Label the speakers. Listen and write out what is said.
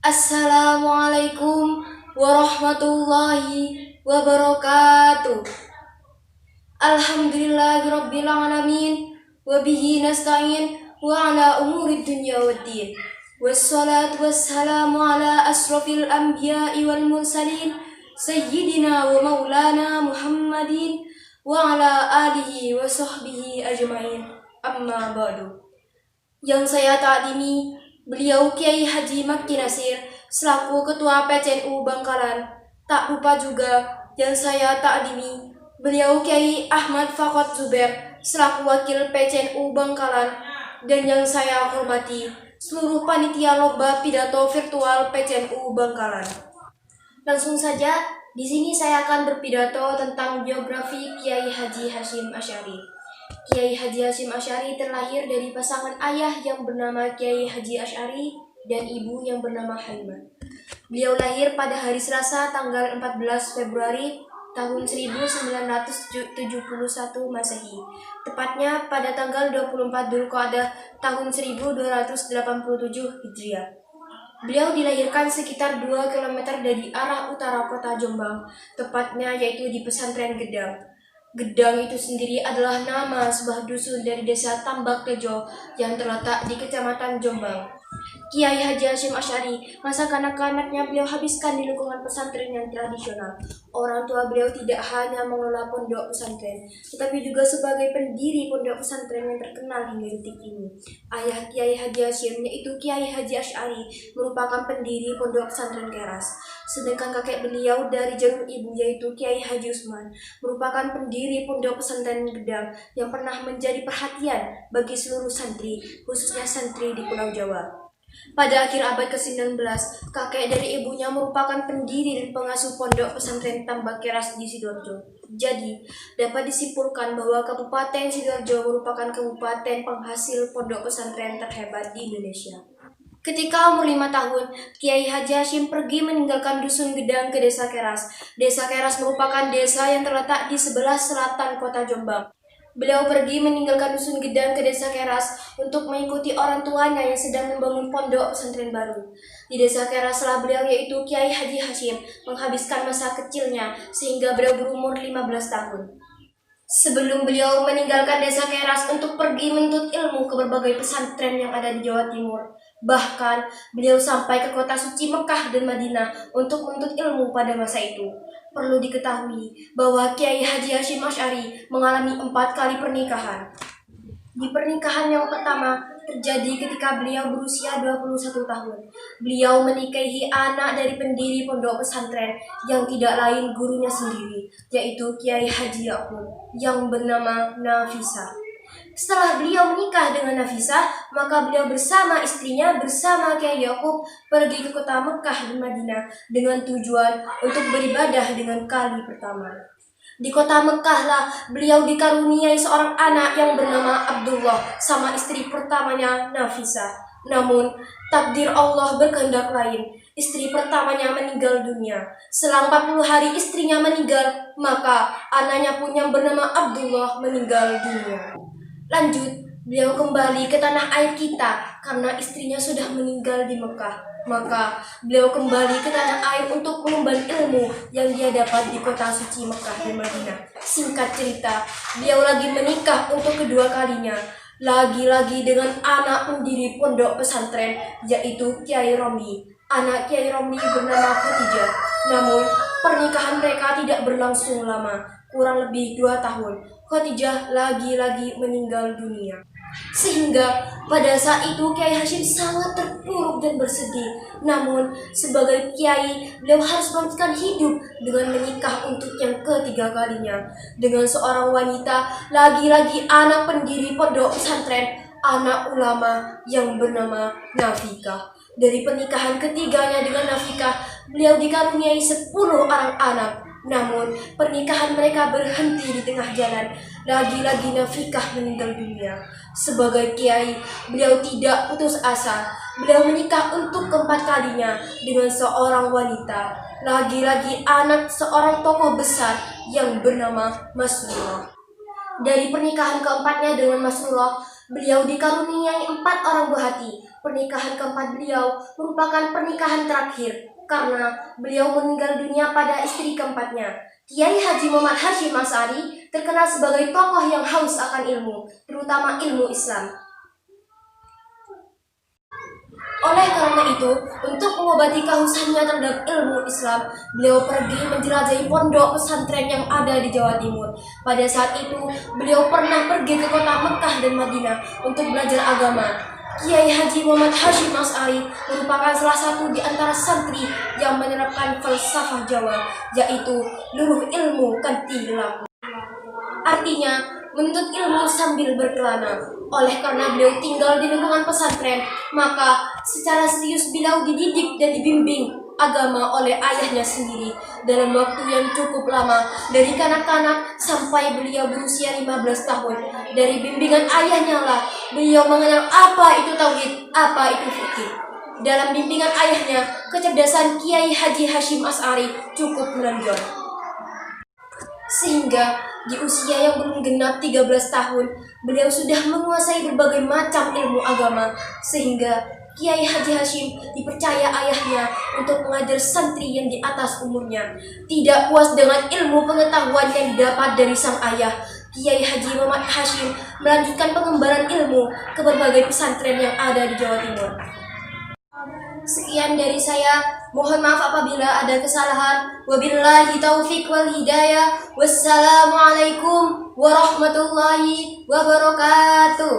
Speaker 1: Assalamualaikum warahmatullahi wabarakatuh. Alhamdulillahirabbil alamin wa bihi nasta'in wa ala umuri dunya waddin. Wassalatu wassalamu ala asrafil anbiya'i wal mursalin sayyidina wa maulana Muhammadin wa ala alihi wa sahbihi ajma'in. Amma ba'du. Yang saya takdimi beliau Kiai Haji Makki Nasir selaku Ketua PCNU Bangkalan. Tak lupa juga yang saya takdimi beliau Kiai Ahmad Fakot Zuber selaku Wakil PCNU Bangkalan, dan yang saya hormati seluruh panitia lomba pidato virtual PCNU Bangkalan. Langsung saja, di sini saya akan berpidato tentang biografi Kiai Haji Hasyim Asy'ari. Kiai Haji Hasyim Asy'ari terlahir dari pasangan ayah yang bernama Kiai Haji Asy'ari dan ibu yang bernama Halimah. Beliau lahir pada hari Selasa tanggal 14 Februari tahun 1971 Masehi, tepatnya pada tanggal 24 Dzulqa'dah tahun 1287 Hijriah. Beliau dilahirkan sekitar 2 km dari arah utara kota Jombang, tepatnya yaitu di pesantren Gedang. Gedang itu sendiri adalah nama sebuah dusun dari desa Tambak Tejo yang terletak di Kecamatan Jombang. Kiai Haji Hasyim Asy'ari, masa kanak-kanaknya beliau habiskan di lingkungan pesantren yang tradisional. Orang tua beliau tidak hanya mengelola pondok pesantren, tetapi juga sebagai pendiri pondok pesantren yang terkenal hingga detik ini. Ayah Kiai Haji Hasyim, yaitu Kiai Haji Asy'ari, merupakan pendiri pondok pesantren Keras. Sedangkan kakek beliau dari jalur ibu, yaitu Kiai Haji Usman, merupakan pendiri pondok pesantren Gedang yang pernah menjadi perhatian bagi seluruh santri, khususnya santri di Pulau Jawa. Pada akhir abad ke-19, kakek dari ibunya merupakan pendiri dan pengasuh pondok pesantren Tambak Keras di Sidoarjo. Jadi, dapat disimpulkan bahwa Kabupaten Sidoarjo merupakan kabupaten penghasil pondok pesantren terhebat di Indonesia. Ketika umur 5 tahun, Kiai Haji Hasyim pergi meninggalkan dusun Gedang ke desa Keras. Desa Keras merupakan desa yang terletak di sebelah selatan kota Jombang. Beliau pergi meninggalkan dusun Gedang ke desa Keras untuk mengikuti orang tuanya yang sedang membangun pondok pesantren baru. Di desa Keraslah beliau, yaitu Kiai Haji Hasyim, menghabiskan masa kecilnya sehingga beliau berumur 15 tahun. Sebelum beliau meninggalkan desa Keras untuk pergi menuntut ilmu ke berbagai pesantren yang ada di Jawa Timur. Bahkan, beliau sampai ke kota suci Mekah dan Madinah untuk menuntut ilmu pada masa itu. Perlu diketahui bahwa Kiai Haji Hasyim Asy'ari mengalami 4 kali pernikahan. Di pernikahan yang pertama terjadi ketika beliau berusia 21 tahun. Beliau menikahi anak dari pendiri pondok pesantren yang tidak lain gurunya sendiri, yaitu Kiai Haji Ya'qub yang bernama Nafisa. Setelah beliau menikah dengan Nafisa, maka beliau bersama istrinya, bersama Kiai Ya'qub, pergi ke kota Mekah dan Madinah dengan tujuan untuk beribadah dengan kali pertama. Di kota Mekahlah beliau dikaruniai seorang anak yang bernama Abdullah sama istri pertamanya Nafisa. Namun, takdir Allah berkehendak lain. Istri pertamanya meninggal dunia. Selang 40 hari istrinya meninggal, maka anaknya pun yang bernama Abdullah meninggal dunia. Lanjut, beliau kembali ke tanah air kita karena istrinya sudah meninggal di Mekah. Maka beliau kembali ke tanah air untuk mengemban ilmu yang dia dapat di kota suci Mekah dan Madinah. Singkat cerita, beliau lagi menikah untuk kedua kalinya. Lagi-lagi dengan anak pendiri pondok pesantren, yaitu Kiai Romli. Anak Kiai Romli bernama Khadijah. Namun, pernikahan mereka tidak berlangsung lama, kurang lebih 2 tahun. Khadijah lagi-lagi meninggal dunia. Sehingga pada saat itu Kiai Hasyim sangat terpuruk dan bersedih. Namun sebagai kiai, beliau harus melanjutkan hidup dengan menikah untuk yang ketiga kalinya dengan seorang wanita, lagi-lagi anak pendiri pondok pesantren, anak ulama yang bernama Nafikah. Dari pernikahan ketiganya dengan Nafikah, beliau dikaruniai 10 orang anak. Namun, pernikahan mereka berhenti di tengah jalan. Lagi-lagi Nafikah meninggal dunia. Sebagai kiai, beliau tidak putus asa. Beliau menikah untuk keempat kalinya dengan seorang wanita. Lagi-lagi anak seorang tokoh besar yang bernama Masrurah. Dari pernikahan keempatnya dengan Masrurah, beliau dikaruniai 4 orang buah hati. pernikahan keempat beliau merupakan pernikahan terakhir karena beliau meninggal dunia pada istri keempatnya. Kiai Haji Muhammad Hasyim Asy'ari terkenal sebagai tokoh yang haus akan ilmu, terutama ilmu Islam. Oleh karena itu, untuk mengobati kehausannya terhadap ilmu Islam, beliau pergi menjelajahi pondok pesantren yang ada di Jawa Timur. Pada saat itu, beliau pernah pergi ke kota Mekah dan Madinah untuk belajar agama. Kiai Haji Muhammad Hasyim Asy'ari merupakan salah satu di antara santri yang menerapkan falsafah Jawa, yaitu luruh ilmu kanthi laku. Artinya, menuntut ilmu sambil berkelana. Oleh karena beliau tinggal di lingkungan pesantren, maka secara serius beliau dididik dan dibimbing agama oleh ayahnya sendiri dalam waktu yang cukup lama, dari kanak-kanak sampai beliau berusia 15 tahun. Dari bimbingan ayahnya lah beliau mengenal apa itu tauhid, apa itu fikih. Dalam bimbingan ayahnya, kecerdasan Kiai Haji Hasyim Asy'ari cukup menonjol. Sehingga di usia yang belum genap 13 tahun, beliau sudah menguasai berbagai macam ilmu agama, sehingga Kiai Haji Hasyim dipercaya ayahnya untuk mengajar santri yang di atas umurnya. Tidak puas dengan ilmu pengetahuan yang didapat dari sang ayah, Kiai Haji Muhammad Hasyim melanjutkan pengembaraan ilmu ke berbagai pesantren yang ada di Jawa Timur. Sekian dari saya, mohon maaf apabila ada kesalahan. Wabillahi taufiq wal hidayah. Wassalamualaikum warahmatullahi wabarakatuh.